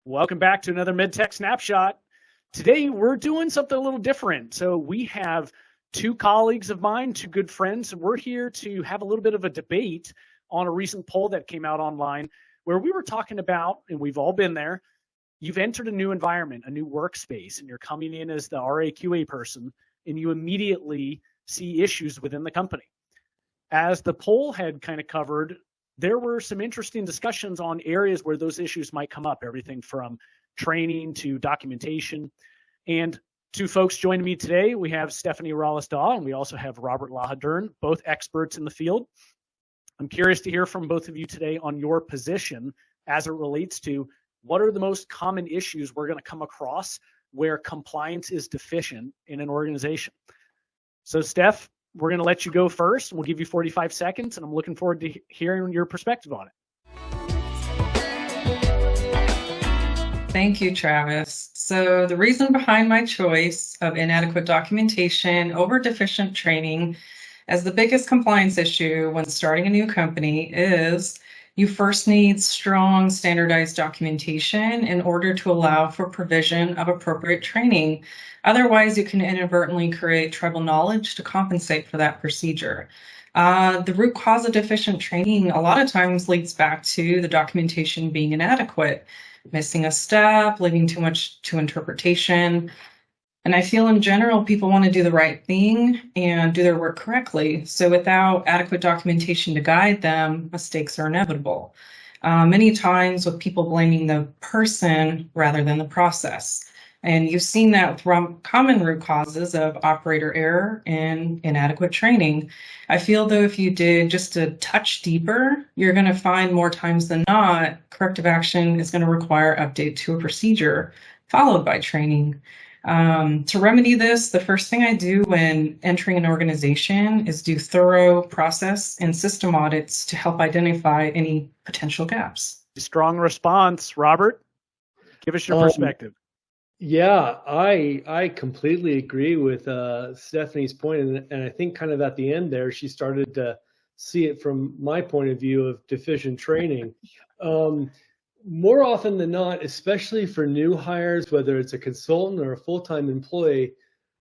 Welcome back to another Medtech Snapshot. Today, we're doing something a little different. So we have two colleagues of mine, two good friends, and we're here to have a little bit of a debate on a recent poll that came out online where we were talking about, and we've all been there, you've entered a new environment, a new workspace, and you're coming in as the RAQA person, and you immediately see issues within the company. As the poll had kind of covered, there were some interesting discussions on areas where those issues might come up, everything from training to documentation. And two folks joining me today, we have Stephanie Rallis-Daw and we also have Robert Lahaderne, both experts in the field. I'm curious to hear from both of you today on your position as it relates to what are the most common issues we're going to come across where compliance is deficient in an organization. So Steph, we're going to let you go first. We'll give you 45 seconds, and I'm looking forward to hearing your perspective on it. Thank you, Travis. So the reason behind my choice of inadequate documentation over deficient training as the biggest compliance issue when starting a new company is you first need strong standardized documentation in order to allow for provision of appropriate training. Otherwise, you can inadvertently create tribal knowledge to compensate for that procedure. The root cause of deficient training a lot of times leads back to the documentation being inadequate, missing a step, leaving too much to interpretation. And I feel in general, people want to do the right thing and do their work correctly. So without adequate documentation to guide them, mistakes are inevitable. Many times with people blaming the person rather than the process. And you've seen that with common root causes of operator error and inadequate training. I feel though if you dig just a touch deeper, you're going to find more times than not, corrective action is going to require update to a procedure followed by training. To remedy this, the first thing I do when entering an organization is do thorough process and system audits to help identify any potential gaps. Strong response, Robert. Give us your perspective. Yeah, I completely agree with Stephanie's point, and I think kind of at the end there, she started to see it from my point of view of deficient training. More often than not, especially for new hires, whether it's a consultant or a full-time employee,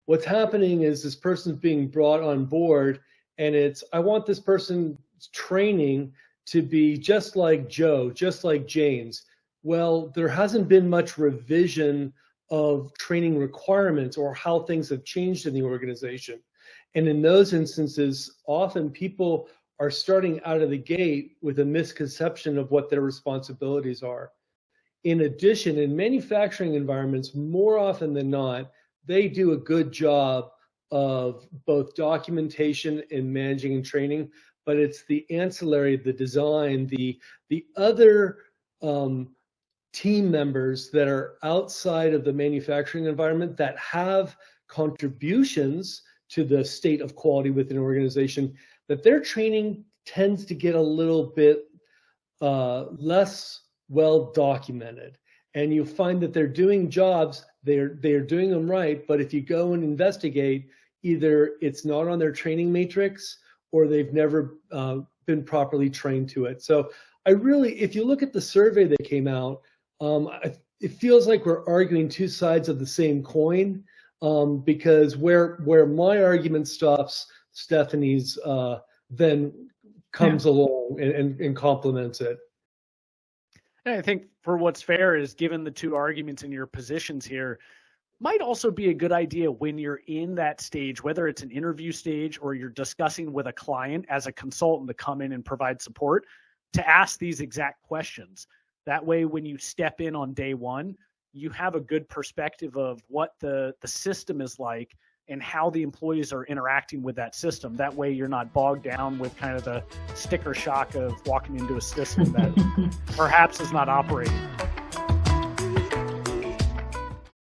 what's happening is this person's being brought on board, and I want this person's training to be just like Joe, just like James. Well, there hasn't been much revision of training requirements or how things have changed in the organization. And in those instances, often people are starting out of the gate with a misconception of what their responsibilities are. In addition, in manufacturing environments, more often than not, they do a good job of both documentation and managing and training, but it's the ancillary, the design, the other team members that are outside of the manufacturing environment that have contributions to the state of quality within an organization, that their training tends to get a little bit less well documented. And you find that they're doing jobs, they're doing them right, but if you go and investigate, either it's not on their training matrix or they've never been properly trained to it. So if you look at the survey that came out, it feels like we're arguing two sides of the same coin, because where my argument stops, Stephanie's then comes along and complements it. I think for what's fair is, given the two arguments in your positions here, might also be a good idea when you're in that stage, whether it's an interview stage or you're discussing with a client as a consultant to come in and provide support, to ask these exact questions. That way, when you step in on day one, you have a good perspective of what the system is like and how the employees are interacting with that system. That way, you're not bogged down with kind of the sticker shock of walking into a system that perhaps is not operating.